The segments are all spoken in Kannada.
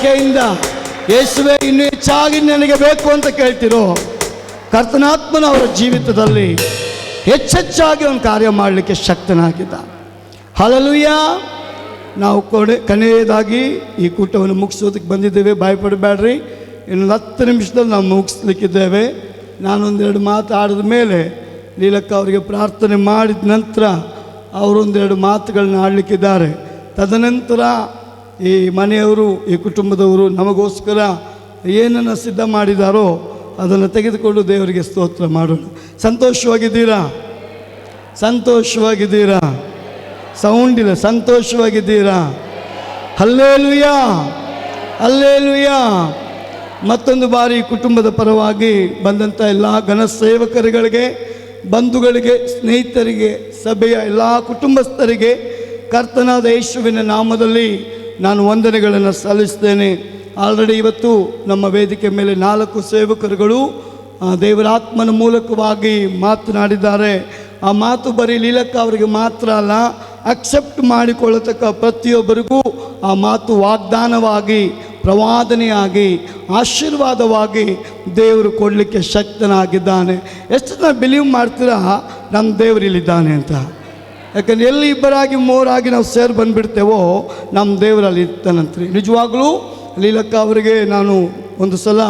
ನಂಬಿಕೆಯಿಂದ ಯೇಸುವೆ ಇನ್ನೂ ಹೆಚ್ಚಾಗಿ ನನಗೆ ಬೇಕು ಅಂತ ಕೇಳ್ತಿರೋ, ಕರ್ತನಾತ್ಮನ ಅವರ ಜೀವಿತದಲ್ಲಿ ಹೆಚ್ಚೆಚ್ಚಾಗಿ ಒಂದು ಕಾರ್ಯ ಮಾಡಲಿಕ್ಕೆ ಶಕ್ತನಾಗಿದ್ದ. ಹಲ್ಲೆಲೂಯಾ. ನಾವು ಕೊನೆಯದಾಗಿ ಈ ಕೂಟವನ್ನು ಮುಗಿಸೋದಕ್ಕೆ ಬಂದಿದ್ದೇವೆ. ಭಯಪಡಬೇಡ್ರಿ, ಇನ್ನು 10 ನಿಮಿಷದಲ್ಲಿ ನಾವು ಮುಗಿಸ್ಲಿಕ್ಕಿದ್ದೇವೆ. ನಾನೊಂದೆರಡು ಮಾತಾಡಿದ ಮೇಲೆ ಲೀಲಕ್ಕ ಅವರಿಗೆ ಪ್ರಾರ್ಥನೆ ಮಾಡಿದ ನಂತರ ಅವರೊಂದೆರಡು ಮಾತುಗಳನ್ನ ಆಡಲಿಕ್ಕಿದ್ದಾರೆ. ತದನಂತರ ಈ ಮನೆಯವರು, ಈ ಕುಟುಂಬದವರು ನಮಗೋಸ್ಕರ ಏನನ್ನು ಸಿದ್ಧ ಮಾಡಿದಾರೋ ಅದನ್ನು ತೆಗೆದುಕೊಂಡು ದೇವರಿಗೆ ಸ್ತೋತ್ರ ಮಾಡೋಣ. ಸಂತೋಷವಾಗಿದ್ದೀರಾ? ಸಂತೋಷವಾಗಿದ್ದೀರಾ? ಸೌಂಡ್ ಇಲ್ಲ. ಸಂತೋಷವಾಗಿದ್ದೀರಾ? ಹಲ್ಲೆಲೂಯಾ, ಹಲ್ಲೆಲೂಯಾ. ಮತ್ತೊಂದು ಬಾರಿ ಕುಟುಂಬದ ಪರವಾಗಿ ಬಂದಂಥ ಎಲ್ಲ ಘನ ಸೇವಕರುಗಳಿಗೆ, ಬಂಧುಗಳಿಗೆ, ಸ್ನೇಹಿತರಿಗೆ, ಸಭೆಯ ಎಲ್ಲ ಕುಟುಂಬಸ್ಥರಿಗೆ ಕರ್ತನಾದ ಯೇಸುವಿನ ನಾಮದಲ್ಲಿ ನಾನು ವಂದನೆಗಳನ್ನು ಸಲ್ಲಿಸ್ತೇನೆ. ಆಲ್ರೆಡಿ ಇವತ್ತು ನಮ್ಮ ವೇದಿಕೆ ಮೇಲೆ 4 ಸೇವಕರುಗಳು ದೇವರ ಆತ್ಮನ ಮೂಲಕವಾಗಿ ಮಾತನಾಡಿದ್ದಾರೆ. ಆ ಮಾತು ಬರೀ ಲೀಲಕ್ಕ ಅವರಿಗೆ ಮಾತ್ರ ಅಲ್ಲ, ಅಕ್ಸೆಪ್ಟ್ ಮಾಡಿಕೊಳ್ಳತಕ್ಕ ಪ್ರತಿಯೊಬ್ಬರಿಗೂ ಆ ಮಾತು ವಾಗ್ದಾನವಾಗಿ, ಪ್ರವಾದನೆಯಾಗಿ, ಆಶೀರ್ವಾದವಾಗಿ ದೇವರು ಕೊಡಲಿಕ್ಕೆ ಶಕ್ತನಾಗಿದ್ದಾನೆ. ಎಷ್ಟು ಜನ ಬಿಲೀವ್ ಮಾಡ್ತೀರಾ ನಮ್ಮ ದೇವರಿಲ್ಲಿದ್ದಾನೆ ಅಂತ? ಯಾಕಂದರೆ ಎಲ್ಲಿ ಇಬ್ಬರಾಗಿ ಮೂರಾಗಿ ನಾವು ಸೇರಿ ಬಂದುಬಿಡ್ತೇವೋ ನಮ್ಮ ದೇವರಲ್ಲಿ ಇರ್ತಾನಂತ್ರಿ. ನಿಜವಾಗ್ಲೂ ಲೀಲಕ್ಕ ಅವರಿಗೆ ನಾನು ಒಂದು ಸಲ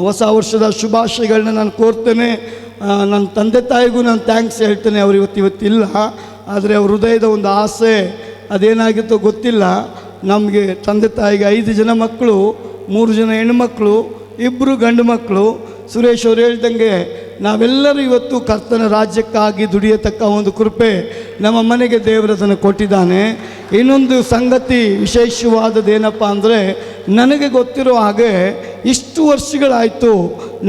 ಹೊಸ ವರ್ಷದ ಶುಭಾಶಯಗಳನ್ನ ನಾನು ಕೋರ್ತೇನೆ. ನನ್ನ ತಂದೆ ತಾಯಿಗೂ ನಾನು ಥ್ಯಾಂಕ್ಸ್ ಹೇಳ್ತೇನೆ. ಅವರು ಇವತ್ತಿಲ್ಲ, ಆದರೆ ಅವ್ರ ಹೃದಯದ ಒಂದು ಆಸೆ ಅದೇನಾಗಿತ್ತೋ ಗೊತ್ತಿಲ್ಲ. ನಮಗೆ ತಂದೆ ತಾಯಿಗೆ 5 ಜನ ಮಕ್ಕಳು, 3 ಜನ ಹೆಣ್ಣುಮಕ್ಕಳು, 2 ಗಂಡು ಮಕ್ಕಳು. ಸುರೇಶ್ ಅವರು ಹೇಳ್ದಂಗೆ ನಾವೆಲ್ಲರೂ ಇವತ್ತು ಕರ್ತನ ರಾಜ್ಯಕ್ಕಾಗಿ ದುಡಿಯತಕ್ಕ ಒಂದು ಕೃಪೆ ನಮ್ಮ ಮನೆಗೆ ದೇವರದನ್ನು ಕೊಟ್ಟಿದ್ದಾನೆ. ಇನ್ನೊಂದು ಸಂಗತಿ ವಿಶೇಷವಾದದ್ದೇನಪ್ಪ ಅಂದರೆ, ನನಗೆ ಗೊತ್ತಿರೋ ಹಾಗೆ ಇಷ್ಟು ವರ್ಷಗಳಾಯಿತು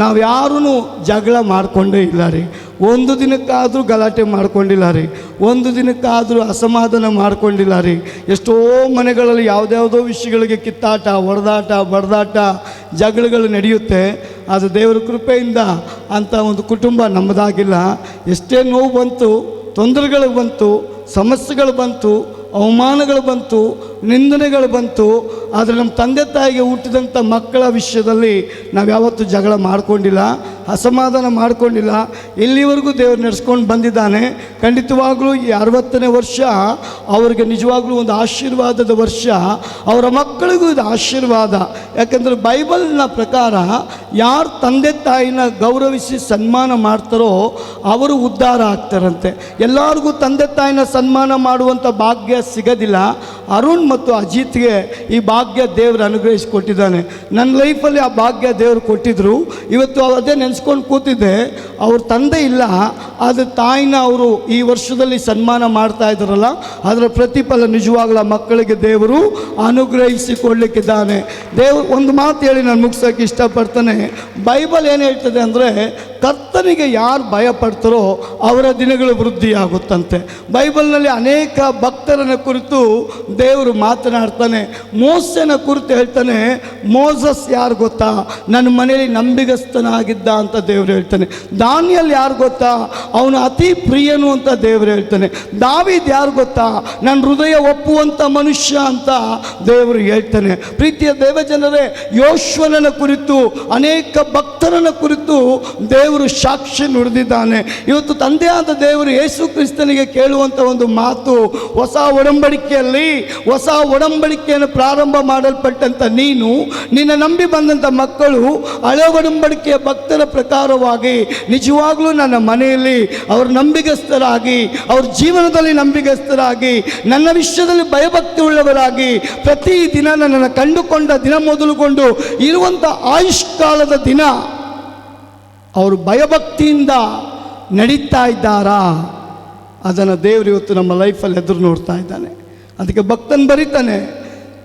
ನಾವು ಯಾರೂ ಜಗಳ ಮಾಡಿಕೊಂಡೇ ಇಲ್ಲ ರೀ. ಒಂದು ದಿನಕ್ಕಾದರೂ ಗಲಾಟೆ ಮಾಡ್ಕೊಂಡಿಲ್ಲ ರೀ, ಒಂದು ದಿನಕ್ಕಾದರೂ ಅಸಮಾಧಾನ ಮಾಡ್ಕೊಂಡಿಲ್ಲ ರೀ. ಎಷ್ಟೋ ಮನೆಗಳಲ್ಲಿ ಯಾವುದ್ಯಾವುದೋ ವಿಷಯಗಳಿಗೆ ಕಿತ್ತಾಟ, ಹೊಡೆದಾಟ, ಬಡ್ದಾಟ, ಜಗಳಗಳು ನಡೆಯುತ್ತೆ. ಅದು ದೇವರ ಕೃಪೆಯಿಂದ ಅಂಥ ಒಂದು ಕುಟುಂಬ ನಮ್ಮದಾಗಿಲ್ಲ. ಎಷ್ಟೇ ನೋವು ಬಂತು, ತೊಂದರೆಗಳು ಬಂತು, ಸಮಸ್ಯೆಗಳು ಬಂತು, ಅವಮಾನಗಳು ಬಂತು, ನಿಂದನೆಗಳು ಬಂತು, ಆದರೆ ನಮ್ಮ ತಂದೆ ತಾಯಿಗೆ ಹುಟ್ಟಿದಂಥ ಮಕ್ಕಳ ವಿಷಯದಲ್ಲಿ ನಾವು ಯಾವತ್ತೂ ಜಗಳ ಮಾಡ್ಕೊಂಡಿಲ್ಲ, ಅಸಮಾಧಾನ ಮಾಡ್ಕೊಂಡಿಲ್ಲ. ಇಲ್ಲಿವರೆಗೂ ದೇವರು ನಡೆಸ್ಕೊಂಡು ಬಂದಿದ್ದಾನೆ. ಖಂಡಿತವಾಗ್ಲೂ ಈ 60ನೇ ವರ್ಷ ಅವರಿಗೆ ನಿಜವಾಗ್ಲೂ ಒಂದು ಆಶೀರ್ವಾದದ ವರ್ಷ. ಅವರ ಮಕ್ಕಳಿಗೂ ಇದು ಆಶೀರ್ವಾದ. ಯಾಕಂದರೆ ಬೈಬಲ್ನ ಪ್ರಕಾರ ಯಾರು ತಂದೆ ತಾಯಿನ ಗೌರವಿಸಿ ಸನ್ಮಾನ ಮಾಡ್ತಾರೋ ಅವರು ಉದ್ಧಾರ ಆಗ್ತಾರಂತೆ. ಎಲ್ಲರಿಗೂ ತಂದೆ ತಾಯಿನ ಸನ್ಮಾನ ಮಾಡುವಂಥ ಭಾಗ್ಯ ಸಿಗೋದಿಲ್ಲ. ಅರುಣ್ ಮತ್ತು ಅಜಿತ್ಗೆ ಈ ಭಾಗ್ಯ ದೇವರು ಅನುಗ್ರಹಿಸಿಕೊಟ್ಟಿದ್ದಾನೆ. ನನ್ನ ಲೈಫಲ್ಲಿ ಆ ಭಾಗ್ಯ ದೇವರು ಕೊಟ್ಟಿದ್ದರು. ಇವತ್ತು ಅದೇ ನೆನೆಸ್ಕೊಂಡು ಕೂತಿದ್ದೆ. ಅವ್ರ ತಂದೆ ಇಲ್ಲ, ಆದರೆ ತಾಯಿನ ಅವರು ಈ ವರ್ಷದಲ್ಲಿ ಸನ್ಮಾನ ಮಾಡ್ತಾ ಇದ್ದಾರಲ್ಲ, ಅದರ ಪ್ರತಿಫಲ ನಿಜವಾಗ್ಲ ಮಕ್ಕಳಿಗೆ ದೇವರು ಅನುಗ್ರಹಿಸಿಕೊಡ್ಲಿಕ್ಕಿದ್ದಾನೆ. ದೇವರು ಒಂದು ಮಾತು ಹೇಳಿ ನಾನು ಮುಗಿಸೋಕ್ಕೆ ಇಷ್ಟಪಡ್ತಾನೆ. ಬೈಬಲ್ ಏನು ಹೇಳ್ತದೆ ಅಂದರೆ, ಕರ್ತನಿಗೆ ಯಾರು ಭಯಪಡ್ತಾರೋ ಅವರ ದಿನಗಳು ವೃದ್ಧಿಯಾಗುತ್ತಂತೆ. ಬೈಬಲ್ನಲ್ಲಿ ಅನೇಕ ಭಕ್ತರನ್ನ ಕುರಿತು ದೇವರು ಮಾತನಾಡ್ತಾನೆ. ಮೋಸೆನ ಕುರಿತು ಹೇಳ್ತಾನೆ, ಮೋಸಸ್ ಯಾರು ಗೊತ್ತಾ? ನನ್ನ ಮನೆಯಲ್ಲಿ ನಂಬಿಗಸ್ತನಾಗಿದ್ದ ಅಂತ ದೇವರು ಹೇಳ್ತಾನೆ. ದಾನಿಯಲ್ ಯಾರು ಗೊತ್ತಾ? ಅವನು ಅತಿ ಪ್ರಿಯನು ಅಂತ ದೇವರು ಹೇಳ್ತಾನೆ. ದಾವೀದ್ ಯಾರು ಗೊತ್ತಾ? ನನ್ನ ಹೃದಯ ಒಪ್ಪುವಂಥ ಮನುಷ್ಯ ಅಂತ ದೇವರು ಹೇಳ್ತಾನೆ. ಪ್ರೀತಿಯ ದೇವಜನರೇ, ಯೋಶ್ವನನ ಕುರಿತು, ಅನೇಕ ಭಕ್ತರನ್ನ ಕುರಿತು ದೇವರು ಸಾಕ್ಷಿ ನುಡಿದಿದ್ದಾನೆ. ಇವತ್ತು ತಂದೆಯಾದ ದೇವರು ಯೇಸು ಕ್ರಿಸ್ತನಿಗೆ ಕೇಳುವಂಥ ಒಂದು ಮಾತು, ಹೊಸ ಒಡಂಬಡಿಕೆಯಲ್ಲಿ ಹೊಸ ಒಡಂಬಡಿಕೆಯನ್ನು ಪ್ರಾರಂಭ ಮಾಡಲ್ಪಟ್ಟಂಥ ನೀನು, ನಿನ್ನ ನಂಬಿ ಬಂದಂಥ ಮಕ್ಕಳು ಹಳೆ ಒಡಂಬಡಿಕೆಯ ಭಕ್ತರ ಪ್ರಕಾರವಾಗಿ ನಿಜವಾಗ್ಲೂ ನನ್ನ ಮನೆಯಲ್ಲಿ ಅವರು ನಂಬಿಗಸ್ತರಾಗಿ, ಅವ್ರ ಜೀವನದಲ್ಲಿ ನಂಬಿಗಸ್ತರಾಗಿ, ನನ್ನ ವಿಷಯದಲ್ಲಿ ಭಯಭಕ್ತಿ ಉಳ್ಳವರಾಗಿ, ಪ್ರತಿದಿನ ನನ್ನನ್ನು ಕಂಡುಕೊಂಡ ದಿನ ಮೊದಲುಗೊಂಡು ಇರುವಂಥ ಆಯುಷ್ಕಾಲದ ದಿನ ಅವರು ಭಯಭಕ್ತಿಯಿಂದ ನಡೀತಾ ಇದ್ದಾರಾ? ಅದನ್ನು ದೇವರು ಇವತ್ತು ನಮ್ಮ ಲೈಫಲ್ಲಿ ಎದುರು ನೋಡ್ತಾ ಇದ್ದಾನೆ. ಅದಕ್ಕೆ ಭಕ್ತನ್ ಬರೀತಾನೆ,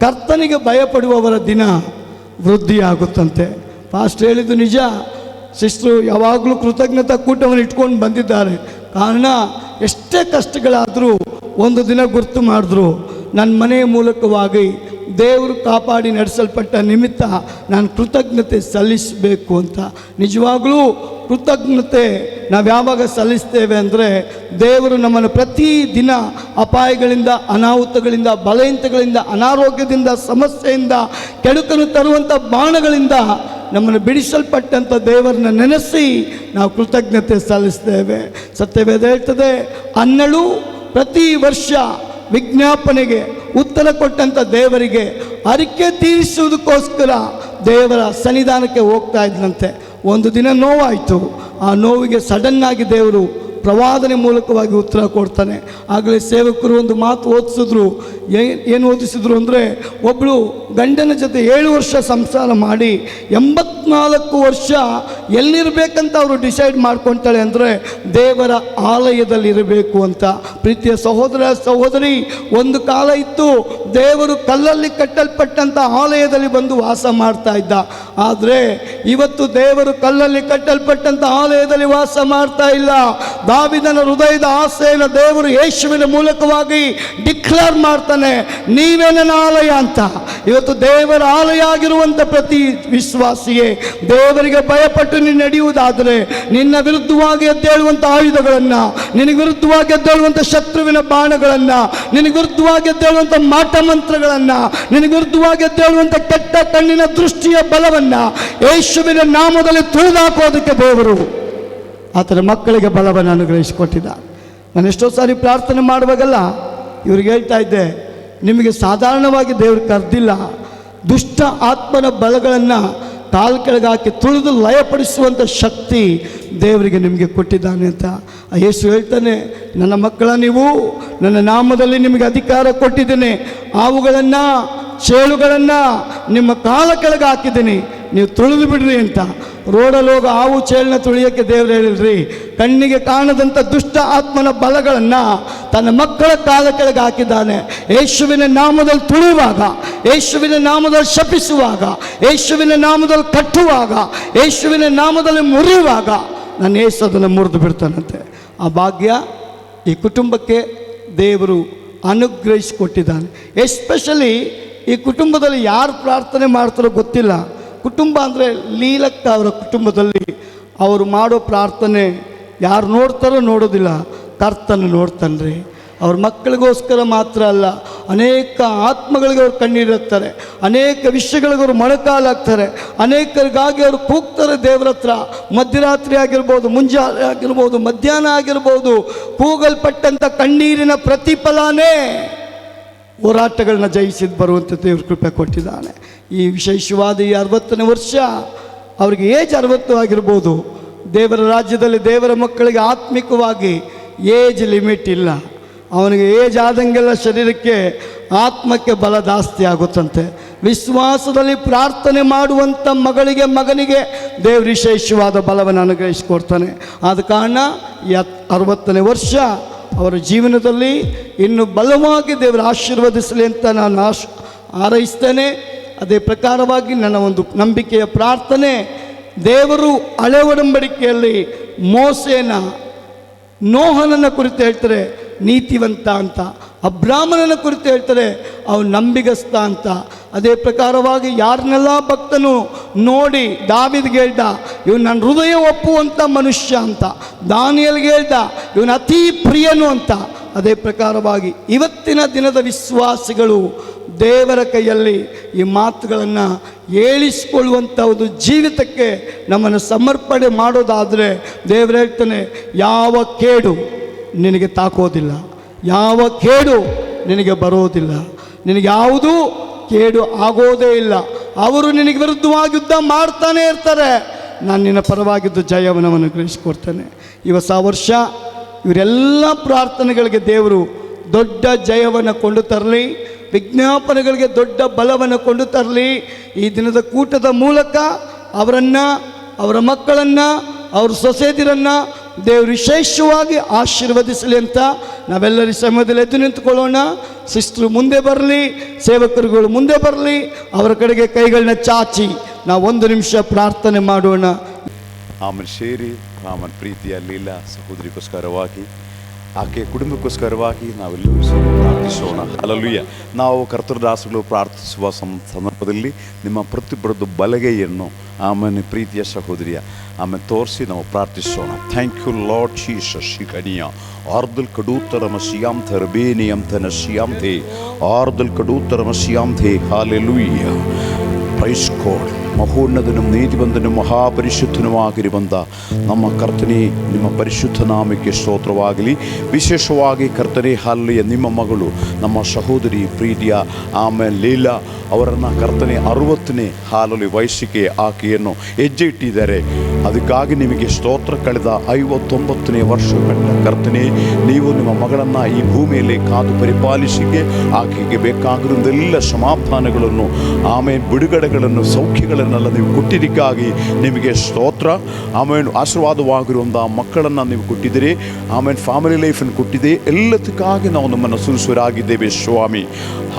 ಕರ್ತನಿಗೆ ಭಯಪಡುವವರ ದಿನ ವೃದ್ಧಿಯಾಗುತ್ತಂತೆ. ಫಾಸ್ಟ್ ಹೇಳಿದ್ದು ನಿಜ. ಸಿಸ್ಟರು ಯಾವಾಗಲೂ ಕೃತಜ್ಞತಾ ಕೂಟವನ್ನು ಇಟ್ಕೊಂಡು ಬಂದಿದ್ದಾರೆ. ಕಾರಣ ಎಷ್ಟೇ ಕಷ್ಟಗಳಾದರೂ ಒಂದು ದಿನ ಗುರ್ತು ಮಾಡಿದ್ರು, ನನ್ನ ಮನೆಯ ಮೂಲಕವಾಗಿ ದೇವರು ಕಾಪಾಡಿ ನಡೆಸಲ್ಪಟ್ಟ ನಿಮಿತ್ತ ನಾನು ಕೃತಜ್ಞತೆ ಸಲ್ಲಿಸಬೇಕು ಅಂತ. ನಿಜವಾಗಲೂ ಕೃತಜ್ಞತೆ ನಾವು ಯಾವಾಗ ಸಲ್ಲಿಸ್ತೇವೆ ಅಂದರೆ, ದೇವರು ನಮ್ಮನ್ನು ಪ್ರತಿದಿನ ಅಪಾಯಗಳಿಂದ, ಅನಾಹುತಗಳಿಂದ, ಬಲಹೀನತೆಗಳಿಂದ, ಅನಾರೋಗ್ಯದಿಂದ, ಸಮಸ್ಯೆಯಿಂದ, ಕೆಡುಕನ್ನು ತರುವಂಥ ಬಾಣಗಳಿಂದ ನಮ್ಮನ್ನು ಬಿಡಿಸಲ್ಪಟ್ಟಂಥ ದೇವರನ್ನ ನೆನೆಸಿ ನಾವು ಕೃತಜ್ಞತೆ ಸಲ್ಲಿಸ್ತೇವೆ. ಸತ್ಯವೇದ ಹೇಳ್ತದೆ, ಅನ್ನಳು ಪ್ರತಿ ವರ್ಷ ವಿಜ್ಞಾಪನೆಗೆ ಉತ್ತರ ಕೊಟ್ಟಂಥ ದೇವರಿಗೆ ಅರಿಕೆ ತೀರಿಸುವುದಕ್ಕೋಸ್ಕರ ದೇವರ ಸನ್ನಿಧಾನಕ್ಕೆ ಹೋಗ್ತಾ ಇದ್ದಂತೆ. ಒಂದು ದಿನ ನೋವಾಯಿತು. ಆ ನೋವಿಗೆ ಸಡನ್ನಾಗಿ ದೇವರು ಪ್ರವಾದನೆ ಮೂಲಕವಾಗಿ ಉತ್ತರ ಕೊಡ್ತಾನೆ. ಆಗಲೇ ಸೇವಕರು ಒಂದು ಮಾತು ಓದಿಸಿದ್ರು. ಏನು ಓದಿಸಿದ್ರು ಅಂದರೆ, ಒಬ್ಬಳು ಗಂಡನ ಜೊತೆ 7 ವರ್ಷ ಸಂಸಾರ ಮಾಡಿ 84 ವರ್ಷ ಎಲ್ಲಿರಬೇಕಂತ ಅವರು ಡಿಸೈಡ್ ಮಾಡ್ಕೊಳ್ತಾಳೆ ಅಂದರೆ ದೇವರ ಆಲಯದಲ್ಲಿ ಇರಬೇಕು ಅಂತ. ಪ್ರೀತಿಯ ಸಹೋದರ ಸಹೋದರಿ, ಒಂದು ಕಾಲ ಇತ್ತು ದೇವರು ಕಲ್ಲಲ್ಲಿ ಕಟ್ಟಲ್ಪಟ್ಟಂಥ ಆಲಯದಲ್ಲಿ ಬಂದು ವಾಸ ಮಾಡ್ತಾ ಇದ್ದ. ಆದರೆ ಇವತ್ತು ದೇವರು ಕಲ್ಲಲ್ಲಿ ಕಟ್ಟಲ್ಪಟ್ಟಂಥ ಆಲಯದಲ್ಲಿ ವಾಸ ಮಾಡ್ತಾ ಇಲ್ಲ. ದಾವೀದನ ಹೃದಯದ ಆಸೆಯನ್ನು ದೇವರು ಯೇಸುವಿನ ಮೂಲಕವಾಗಿ ಡಿಕ್ಲೇರ್ ಮಾಡ್ತಾನೆ, ನೀವೇ ನನ್ನ ಆಲಯ ಅಂತ. ಇವತ್ತು ದೇವರ ಆಲಯ ಆಗಿರುವಂಥ ಪ್ರತಿ ವಿಶ್ವಾಸಿಯೇ, ದೇವರಿಗೆ ಭಯಪಟ್ಟು ನೀನು ನಡೆಯುವುದಾದರೆ ನಿನ್ನ ವಿರುದ್ಧವಾಗಿ ಎದ್ದೇಳುವಂಥ ಆಯುಧಗಳನ್ನು, ನಿನಗೆ ವಿರುದ್ಧವಾಗಿ ಎದ್ದೇಳುವಂಥ ಶತ್ರುವಿನ ಬಾಣಗಳನ್ನು, ನಿನಗೆ ವಿರುದ್ಧವಾಗಿ ಎದ್ದೇಳುವಂಥ ಮಾಟ ಮಂತ್ರಗಳನ್ನು, ನಿನಗೆ ವಿರುದ್ಧವಾಗಿ ಎದ್ದೇಳುವಂಥ ಕೆಟ್ಟ ಕಣ್ಣಿನ ದೃಷ್ಟಿಯ ಬಲವನ್ನು ಯೇಸುವಿನ ನಾಮದಲ್ಲಿ ತುಳಿದಾಕೋದಕ್ಕೆ ದೇವರು ಆತನ ಮಕ್ಕಳಿಗೆ ಬಲವನ್ನು ಅನುಗ್ರಹಿಸಿಕೊಟ್ಟಿದ್ದಾರೆ. ನಾನು ಎಷ್ಟೋ ಸಾರಿ ಪ್ರಾರ್ಥನೆ ಮಾಡುವಾಗಲ್ಲ ಇವ್ರಿಗೆ ಹೇಳ್ತಾ ಇದ್ದೆ, ನಿಮಗೆ ಸಾಧಾರಣವಾಗಿ ದೇವರು ಕರೆದಿಲ್ಲ, ದುಷ್ಟ ಆತ್ಮನ ಬಲಗಳನ್ನು ಕಾಲು ಕೆಳಗೆ ಹಾಕಿ ತುಳಿದು ಲಯಪಡಿಸುವಂಥ ಶಕ್ತಿ ದೇವರಿಗೆ ನಿಮಗೆ ಕೊಟ್ಟಿದ್ದಾನೆ ಅಂತ. ಯೇಸು ಹೇಳ್ತಾನೆ, ನನ್ನ ಮಕ್ಕಳ, ನೀವು ನನ್ನ ನಾಮದಲ್ಲಿ ನಿಮಗೆ ಅಧಿಕಾರ ಕೊಟ್ಟಿದ್ದೇನೆ, ಅವುಗಳನ್ನು ಚೇಳುಗಳನ್ನು ನಿಮ್ಮ ಕಾಲ ಕೆಳಗೆ ಹಾಕಿದ್ದೀನಿ, ನೀವು ತುಳಿದು ಬಿಡ್ರಿ ಅಂತ. ರೋಡಲ್ಲಿ ಹೋಗೋ ಹಾವು ಚೇಳನ್ನ ತುಳಿಯೋಕ್ಕೆ ದೇವರು ಹೇಳಿಲ್ರಿ. ಕಣ್ಣಿಗೆ ಕಾಣದಂಥ ದುಷ್ಟ ಆತ್ಮನ ಬಲಗಳನ್ನು ತನ್ನ ಮಕ್ಕಳ ಕಾಲ ಕೆಳಗೆ ಹಾಕಿದ್ದಾನೆ. ಯೇಸುವಿನ ನಾಮದಲ್ಲಿ ತುಳಿಯುವಾಗ, ಯೇಸುವಿನ ನಾಮದಲ್ಲಿ ಶಪಿಸುವಾಗ, ಯೇಸುವಿನ ನಾಮದಲ್ಲಿ ಕಟ್ಟುವಾಗ, ಯೇಸುವಿನ ನಾಮದಲ್ಲಿ ಮುರಿಯುವಾಗ ನನ್ನ ಯೇಸು ಅದನ್ನು ಮುರಿದು ಬಿಡ್ತಾನಂತೆ. ಆ ಭಾಗ್ಯ ಈ ಕುಟುಂಬಕ್ಕೆ ದೇವರು ಅನುಗ್ರಹಿಸಿಕೊಟ್ಟಿದ್ದಾನೆ. ಎಸ್ಪೆಷಲಿ ಈ ಕುಟುಂಬದಲ್ಲಿ ಯಾರು ಪ್ರಾರ್ಥನೆ ಮಾಡ್ತಾರೋ ಗೊತ್ತಿಲ್ಲ. ಕುಟುಂಬ ಅಂದರೆ ಲೀಲಕ್ಕ ಅವರ ಕುಟುಂಬದಲ್ಲಿ ಅವರು ಮಾಡೋ ಪ್ರಾರ್ಥನೆ ಯಾರು ನೋಡ್ತಾರೋ ನೋಡೋದಿಲ್ಲ, ಕರ್ತನ ನೋಡ್ತಾನ್ರಿ. ಅವ್ರ ಮಕ್ಕಳಿಗೋಸ್ಕರ ಮಾತ್ರ ಅಲ್ಲ, ಅನೇಕ ಆತ್ಮಗಳಿಗೆ ಅವ್ರು ಕಣ್ಣೀರುತ್ತಾರೆ, ಅನೇಕ ವಿಷಯಗಳಿಗೆ ಅವರು ಮೊಣಕಾಲಾಗ್ತಾರೆ, ಅನೇಕರಿಗಾಗಿ ಅವರು ಕೂಗ್ತಾರೆ ದೇವರ ಹತ್ರ. ಮಧ್ಯರಾತ್ರಿ ಆಗಿರ್ಬೋದು, ಮುಂಜಾನೆ ಆಗಿರ್ಬೋದು, ಮಧ್ಯಾಹ್ನ ಆಗಿರ್ಬೋದು, ಕೂಗಲ್ಪಟ್ಟಂಥ ಕಣ್ಣೀರಿನ ಪ್ರತಿಫಲನೇ ಹೋರಾಟಗಳನ್ನ ಜಯಿಸಿದ್ದು ಬರುವಂಥ ದೇವ್ರ ಕೃಪೆ ಕೊಟ್ಟಿದ್ದಾನೆ. ಈ ವಿಶೇಷವಾದ ಈ 60ನೇ ವರ್ಷ ಅವರಿಗೆ ಏಜ್ 60 ಆಗಿರ್ಬೋದು. ದೇವರ ರಾಜ್ಯದಲ್ಲಿ ದೇವರ ಮಕ್ಕಳಿಗೆ ಆತ್ಮಿಕವಾಗಿ ಏಜ್ ಲಿಮಿಟ್ ಇಲ್ಲ. ಅವನಿಗೆ ಏಜ್ ಆದಂಗೆಲ್ಲ ಶರೀರಕ್ಕೆ ಆತ್ಮಕ್ಕೆ ಬಲ ಜಾಸ್ತಿ ಆಗುತ್ತಂತೆ. ವಿಶ್ವಾಸದಲ್ಲಿ ಪ್ರಾರ್ಥನೆ ಮಾಡುವಂಥ ಮಗನಿಗೆ ದೇವರು ವಿಶೇಷವಾದ ಬಲವನ್ನು ಅನುಗ್ರಹಿಸಿಕೊಡ್ತಾನೆ. ಆದ ಕಾರಣ ಈ 60ನೇ ವರ್ಷ ಅವರ ಜೀವನದಲ್ಲಿ ಇನ್ನು ಬಲವಾಗಿ ದೇವರು ಆಶೀರ್ವದಿಸಲಿ ಅಂತ ನಾನು ಹಾರೈಸ್ತೇನೆ. ಅದೇ ಪ್ರಕಾರವಾಗಿ ನನ್ನ ಒಂದು ನಂಬಿಕೆಯ ಪ್ರಾರ್ಥನೆ, ದೇವರು ಹಳೆ ಒಡಂಬಡಿಕೆಯಲ್ಲಿ ಮೋಸೆನ, ನೋಹನನ್ನು ಕುರಿತು ಹೇಳ್ತಾರೆ ನೀತಿವಂತ ಅಂತ, ಅಬ್ರಾಹ್ಮಣನ ಕುರಿತು ಹೇಳ್ತಾರೆ ಅವನು ನಂಬಿಗಸ್ತ ಅಂತ. ಅದೇ ಪ್ರಕಾರವಾಗಿ ಯಾರನ್ನೆಲ್ಲ ಭಕ್ತನು ನೋಡಿ ದಾವೀದಗೆ ಹೇಳ್ದ ಇವನು ನನ್ನ ಹೃದಯ ಒಪ್ಪುವಂಥ ಮನುಷ್ಯ ಅಂತ, ದಾನಿಯೇಲಗೆ ಹೇಳ್ದ ಇವನು ಅತಿ ಪ್ರಿಯನು ಅಂತ. ಅದೇ ಪ್ರಕಾರವಾಗಿ ಇವತ್ತಿನ ದಿನದ ವಿಶ್ವಾಸಿಗಳು ದೇವರ ಕೈಯಲ್ಲಿ ಈ ಮಾತುಗಳನ್ನು ಹೇಳಿಸಿಕೊಳ್ಳುವಂಥ ಒಂದು ಜೀವಿತಕ್ಕೆ ನಮ್ಮನ್ನು ಸಮರ್ಪಣೆ ಮಾಡೋದಾದರೆ ದೇವರು ಹೇಳ್ತಾನೆ, ಯಾವ ಕೇಡು ನಿನಗೆ ತಾಕೋದಿಲ್ಲ, ಯಾವ ಕೇಡು ನಿನಗೆ ಬರೋದಿಲ್ಲ, ನಿನಗೆ ಯಾವುದೂ ಕೇಡು ಆಗೋದೇ ಇಲ್ಲ. ಅವರು ನಿನಗೆ ವಿರುದ್ಧವಾಗಿ ಯುದ್ಧ ಮಾಡ್ತಾನೆ ಇರ್ತಾರೆ, ನಾನು ನಿನ್ನ ಪರವಾಗಿದ್ದು ಜಯವನ್ನು ಅನುಗ್ರಹಿಸಿಕೊಡ್ತೇನೆ. ಈ ಹೊಸ ವರ್ಷ ಇವರೆಲ್ಲ ಪ್ರಾರ್ಥನೆಗಳಿಗೆ ದೇವರು ದೊಡ್ಡ ಜಯವನ್ನು ಕೊಂಡು ತರಲಿ, ವಿಜ್ಞಾಪನೆಗಳಿಗೆ ದೊಡ್ಡ ಬಲವನ್ನು ಕೊಂಡು ತರಲಿ. ಈ ದಿನದ ಕೂಟದ ಮೂಲಕ ಅವರನ್ನು, ಅವರ ಮಕ್ಕಳನ್ನು, ಅವ್ರ ಸೊಸೆದಿರನ್ನು ದೇವರು ವಿಶೇಷವಾಗಿ ಆಶೀರ್ವದಿಸಲಿ ಅಂತ ನಾವೆಲ್ಲರ ಸಮಯದಲ್ಲಿ ಎದ್ದು ನಿಂತುಕೊಳ್ಳೋಣ. ಸಿಸ್ಟ್ರು ಮುಂದೆ ಬರಲಿ, ಸೇವಕರುಗಳು ಮುಂದೆ ಬರಲಿ, ಅವರ ಕಡೆಗೆ ಕೈಗಳನ್ನ ಚಾಚಿ ನಾವು 1 ನಿಮಿಷ ಪ್ರಾರ್ಥನೆ ಮಾಡೋಣ. ಆಮೇಲೆ ಶೇರಿ ಆಮನ್ ಪ್ರೀತಿಯ ಲೀಲಾ ಸಹೋದರಿಗೋಸ್ಕರವಾಗಿ ಆಕೆ ಕುಟುಂಬಕ್ಕೋಸ್ಕರವಾಗಿ ನಾವೆಲ್ಲರೂ ಸಹ ಪ್ರಾರ್ಥಿಸೋಣ. ಹಲ್ಲೆಲೂಯ. ನಾವು ಕರ್ತೃದಾಸಗಳು ಪ್ರಾರ್ಥಿಸುವ ಸಂದರ್ಭದಲ್ಲಿ ನಿಮ್ಮ ಪ್ರತಿಯೊಬ್ಬರದ್ದು ಬಲಗೈಯನ್ನು ಆಮೇಲೆ ಪ್ರೀತಿಯ ಸಹೋದರಿಯ ಆಮೇಲೆ ತೋರಿಸಿ ನಾವು ಪ್ರಾರ್ಥಿಸೋಣ. Thank you Lord Jesus. ಶಿಕನಿಯ ಆರ್ದಲ್ ಕಡೂತರ ಮಸಿಯಾಂಥ ರಬೇನಿ ಅಂತನ ಸಿಯಾಂಥೆ ಆರ್ದಲ್ ಕಡೂತರ ಮಸಿಯಾಂಥೆ. ಹಾಲೆಲೂಯ. Praise God. ಮಹೋನ್ನತനും നീതിബന്ധനും ಮಹಾಪರಿಶುದ್ಧನುವಾಗಿರುವಂಥ ನಮ್ಮ ಕರ್ತನೇ, ನಿಮ್ಮ ಪರಿಶುದ್ಧ ನಾಮಕ್ಕೆ ಸ್ತೋತ್ರವಾಗಲಿ. ವಿಶೇಷವಾಗಿ ಕರ್ತನೇ, ಹಲ್ಲೆಲೂಯ, ನಿಮ್ಮ ಮಗಳು ನಮ್ಮ ಸಹೋದರಿ ಪ್ರೀತಿಯ ಆಮೇಲೆ ಲೀಲಾ ಅವರನ್ನು ಕರ್ತನೆ 60ನೇ ವಯಸ್ಸಿಗೆ ಆಕೆಯನ್ನು ಹೆಜ್ಜೆ ಇಟ್ಟಿದ್ದಾರೆ. ಅದಕ್ಕಾಗಿ ನಿಮಗೆ ಸ್ತೋತ್ರ. ಕಳೆದ 59ನೇ ವರ್ಷಗಳ ಕರ್ತನೆ, ನೀವು ನಿಮ್ಮ ಮಗಳನ್ನು ಈ ಭೂಮಿಯಲ್ಲಿ ಕಾದು ಪರಿಪಾಲಿಸಿಕೆ ಆಕೆಗೆ ಬೇಕಾಗಿರುವುದೆಲ್ಲ ಸಮಾಧಾನಗಳನ್ನು ಆಮೇಲೆ ಬಿಡುಗಡೆಗಳನ್ನು ಸೌಖ್ಯಗಳನ್ನೆಲ್ಲ ನೀವು ಕೊಟ್ಟಿದ್ದಕ್ಕಾಗಿ ನಿಮಗೆ ಸ್ತೋತ್ರ. ಆಮೇಲೆ ಆಶೀರ್ವಾದವಾಗಿರುವಂಥ ಮಕ್ಕಳನ್ನು ನೀವು ಕೊಟ್ಟಿದ್ದೀರಿ. ಆಮೇಲೆ ಫ್ಯಾಮಿಲಿ ಲೈಫನ್ನು ಕೊಟ್ಟಿದೆ. ಎಲ್ಲದಕ್ಕಾಗಿ ನಾವು ನಮ್ಮನ್ನು ಸುರಸುರಾಗಿದ್ದೇವೆ ಸ್ವಾಮಿ.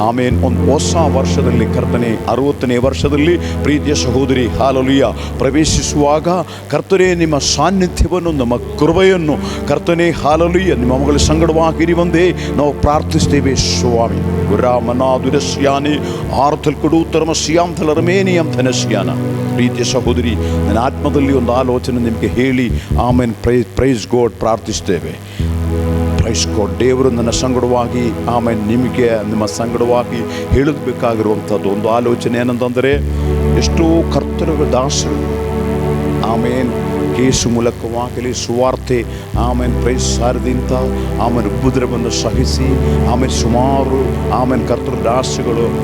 ಆಮೇಲೆ ಒಂದು ಹೊಸ ವರ್ಷದಲ್ಲಿ ಕರ್ತನೆ 60ನೇ ವರ್ಷದಲ್ಲಿ ಪ್ರೀತಿಯ ಸಹೋದರಿ ಹಲ್ಲೆಲೂಯ ಪ್ರವೇಶಿಸುವಾಗ ಕರ್ತನೆ, ನಿಮ್ಮ ಸಾನ್ನಿಧ್ಯವನ್ನು ನಮ್ಮ ಕೃಪೆಯನ್ನು ಕರ್ತನೆ ಹಲ್ಲೆಲೂಯ ನಿಮ್ಮ ಮಗಳ ಸಂಗಡವಾಗಿರುವಂತೆ ನಾವು ಪ್ರಾರ್ಥಿಸ್ತೇವೆ ಸ್ವಾಮಿ. ಗುರಾಮನಾದುರಸ್ಯಾನೆ ಆರ್ತಲ್ ಕೊಡೂತರಮ ಸಿಯಾಂಥಲ ರಮೇನಿಯಂ ಧನಸ್ಯಾನ. ಪ್ರೀತಿಯ ಸಹೋದರಿ, ನನ್ನ ಆತ್ಮದಲ್ಲಿ ಒಂದು ಆಲೋಚನೆ ನಿಮಗೆ ಹೇಳಿ ಆಮೇಲೆ ಪ್ರೈಸ್ ಗಾಡ್ ಪ್ರಾರ್ಥಿಸ್ತೇವೆ. Praise God. ದೇವರು ನನ್ನ ಸಂಗಡವಾಗಿ ಆಮೇಲೆ ನಿಮಗೆ ನಿಮ್ಮ ಸಂಗಡವಾಗಿ ಹೇಳಬೇಕಾಗಿರುವಂಥದ್ದು ಒಂದು ಆಲೋಚನೆ ಏನಂತಂದರೆ, ಎಷ್ಟೋ ಕರ್ತೃ ದಾಸರು ಆಮೇಲೆ ಕೇಸು ಮೂಲಕವಾಗಲಿ ಸುವಾರ್ತೆ ಆಮೇಲೆ ಪ್ರೈಸ್ ಸಾರದಿಂತ ಆಮೇಲೆ ಉಪದ್ರವವನ್ನು ಸಹಿಸಿ ಆಮೇಲೆ ಸುಮಾರು ಆಮೇಲೆ ಕರ್ತೃ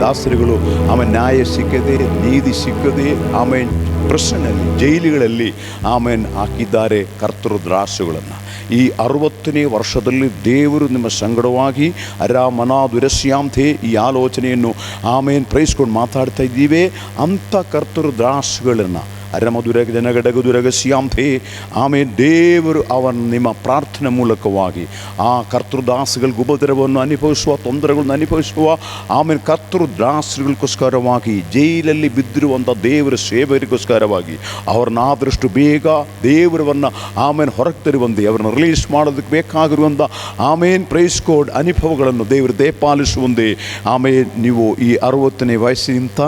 ದಾಸರುಗಳು ಆಮೇಲೆ ನ್ಯಾಯ ಸಿಕ್ಕದೆ, ನೀತಿ ಸಿಕ್ಕದೆ ಆಮೇಲೆ ಪ್ರೆಸ್ನಲ್ಲಿ ಜೈಲುಗಳಲ್ಲಿ ಆಮೇಲೆ ಹಾಕಿದ್ದಾರೆ ಕರ್ತೃ ದಾಸಗಳನ್ನು. ಈ 60ನೇ ವರ್ಷದಲ್ಲಿ ದೇವರು ನಿಮ್ಮ ಸಂಗಡವಾಗಿ ಅರಾಮನಾದುರಸ್ಯಾಂಥೆ ಈ ಆಲೋಚನೆಯನ್ನು ಆಮೇಲೆ ಪ್ರೈಸ್ಕೊಂಡು ಮಾತಾಡ್ತಾ ಇದ್ದೀವಿ. ಅಂಥ ಕರ್ತೃ ದಾಸಗಳನ್ನು ಅರಮದುರಗ ಜನಗಡಗದುರಗ ಸಿಯಾಂಥೆ ಆಮೇಲೆ ದೇವರು ಅವನ ನಿಮ್ಮ ಪ್ರಾರ್ಥನೆ ಮೂಲಕವಾಗಿ ಆ ಕರ್ತೃದಾಸಗಳಿಗೆ ಉಪದ್ರವವನ್ನು ಅನುಭವಿಸುವ, ತೊಂದರೆಗಳನ್ನು ಅನುಭವಿಸುವ ಆಮೇಲೆ ಕರ್ತೃದಾಸರಿಗೋಸ್ಕರವಾಗಿ ಜೈಲಲ್ಲಿ ಬಿದ್ದಿರುವಂಥ ದೇವರ ಸೇವರಿಗೋಸ್ಕರವಾಗಿ ಅವ್ರನ್ನ ಆದಷ್ಟು ಬೇಗ ದೇವರವನ್ನು ಆಮೇಲೆ ಹೊರಗೆ ತರುವಂತೆ ಅವ್ರನ್ನ ರಿಲೀಸ್ ಮಾಡೋದಕ್ಕೆ ಬೇಕಾಗಿರುವಂಥ ಆಮೇಲೆ ಪ್ರೈಸ್ ಕೋಡ್ ಅನುಭವಗಳನ್ನು ದೇವರು ದಯಪಾಲಿಸುವಂತೆ ಆಮೇಲೆ ನೀವು ಈ 60ನೇ ವಯಸ್ಸಿಗಿಂತ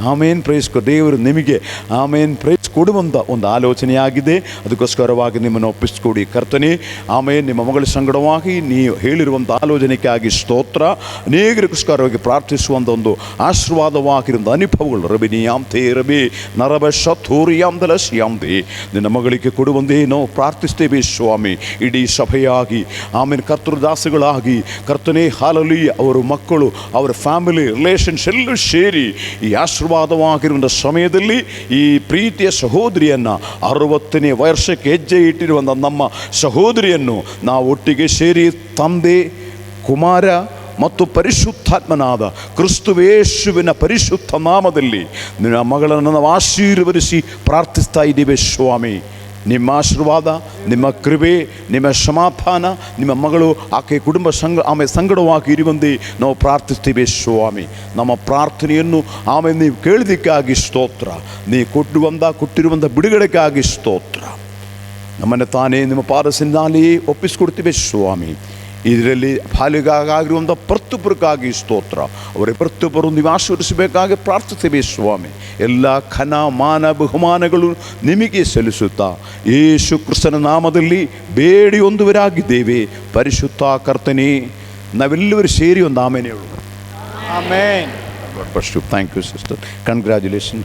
ಆಮೇಲೆ ಪ್ರೈಸ್ ಕೋಡ್ ದೇವರು ನಿಮಗೆ ಆಮೇಲೆ ಕೊಡುವಂಥ ಒಂದು ಆಲೋಚನೆಯಾಗಿದೆ. ಅದಕ್ಕೋಸ್ಕರವಾಗಿ ನಿಮ್ಮನ್ನು ಒಪ್ಪಿಸಿಕೊಡಿ ಕರ್ತನೆ. ಆಮೇಲೆ ನಿಮ್ಮ ಮಗಳ ಸಂಗಡವಾಗಿ ನೀವು ಹೇಳಿರುವಂಥ ಆಲೋಚನೆಗಾಗಿ ಸ್ತೋತ್ರ. ಅನೇಕರಿಗೋಸ್ಕರವಾಗಿ ಪ್ರಾರ್ಥಿಸುವಂಥ ಒಂದು ಆಶೀರ್ವಾದವಾಗಿರುವಂಥ ಅನುಭವಗಳು ರಬಿನಿಯಾಂತೆ ರಬಿ ನರಬ ಶಥೂರಿಯಾಂದಲ ಶ್ಯಾಂತೆ ನಿನ್ನ ಮಗಳಿಗೆ ಕೊಡುವಂತೆ ನಾವು ಪ್ರಾರ್ಥಿಸ್ತೇವೆ ಸ್ವಾಮಿ. ಇಡೀ ಸಭೆಯಾಗಿ ಆಮೇಲೆ ಕರ್ತೃದಾಸಗಳಾಗಿ ಕರ್ತನೆ ಹಲ್ಲೆಲೂಯ ಅವರ ಮಕ್ಕಳು ಅವರ ಫ್ಯಾಮಿಲಿ ರಿಲೇಷನ್ಸ್ ಎಲ್ಲರೂ ಸೇರಿ ಈ ಆಶೀರ್ವಾದವಾಗಿರುವಂಥ ಸಮಯದಲ್ಲಿ ಈ ಪ್ರೀತಿಯ ಸಹೋದರಿಯನ್ನು 60ನೇ ವರ್ಷಕ್ಕೆ ಹೆಜ್ಜೆ ಇಟ್ಟಿರುವಂಥ ನಮ್ಮ ಸಹೋದರಿಯನ್ನು ನಾವು ಒಟ್ಟಿಗೆ ಸೇರಿ ತಂದೆ, ಕುಮಾರ ಮತ್ತು ಪರಿಶುದ್ಧಾತ್ಮನಾದ ಕ್ರಿಸ್ತುವೇಶುವಿನ ಪರಿಶುದ್ಧ ನಾಮದಲ್ಲಿ ನಿನ್ನ ಮಗಳನ್ನು ನಾವು ಆಶೀರ್ವದಿಸಿ ಪ್ರಾರ್ಥಿಸ್ತಾ ಇದ್ದೀವಿ ಸ್ವಾಮಿ. ನಿಮ್ಮ ಆಶೀರ್ವಾದ, ನಿಮ್ಮ ಕೃಪೆ, ನಿಮ್ಮ ಸಮಾಧಾನ ನಿಮ್ಮ ಮಗಳು ಆಕೆ ಕುಟುಂಬ ಆಮೇಲೆ ಸಂಗಡವಾಗಿ ಇರುವಂತೆ ನಾವು ಪ್ರಾರ್ಥಿಸ್ತೀವಿ ಸ್ವಾಮಿ. ನಮ್ಮ ಪ್ರಾರ್ಥನೆಯನ್ನು ಆಮೇಲೆ ನೀವು ಕೇಳಿದಕ್ಕಾಗಿ ಸ್ತೋತ್ರ. ನೀವು ಕೊಟ್ಟಿರುವಂಥ ಬಿಡುಗಡೆಗಾಗಿ ಸ್ತೋತ್ರ. ನಮ್ಮನ್ನು ತಾನೇ ನಿಮ್ಮ ಪಾದಸಿಂದಾಲಿ ಒಪ್ಪಿಸ್ಕೊಡ್ತೀವಿ ಸ್ವಾಮಿ. ಇದರಲ್ಲಿ ಪಾಲಿಗಾಗಿರುವಂಥ ಪ್ರತಿಯೊಬ್ಬರಿಗಾಗಿ ಸ್ತೋತ್ರ. ಅವರ ಪ್ರತಿಯೊಬ್ಬರು ನೀವು ಆಶೀರ್ವದಿಸಬೇಕಾಗಿ ಪ್ರಾರ್ಥಿಸ್ತೇವೆ ಸ್ವಾಮಿ. ಎಲ್ಲ ಘನ ಮಾನ ಬಹುಮಾನಗಳು ನಿಮಗೆ ಸಲ್ಲಿಸುತ್ತಾ ಯೇಸು ಕ್ರಿಸ್ತನ ನಾಮದಲ್ಲಿ ಬೇಡಿ ಹೊಂದುವರಾಗಿದ್ದೇವೆ ಪರಿಶುದ್ಧ ಕರ್ತನೇ. ನಾವೆಲ್ಲರೂ ಸೇರಿ ಒಂದು ಆಮೇಲೆ ಹೇಳೋಣ. ಆಮೇನ್. Thank you sister. ಕಂಗ್ರ್ಯಾಚುಲೇಷನ್.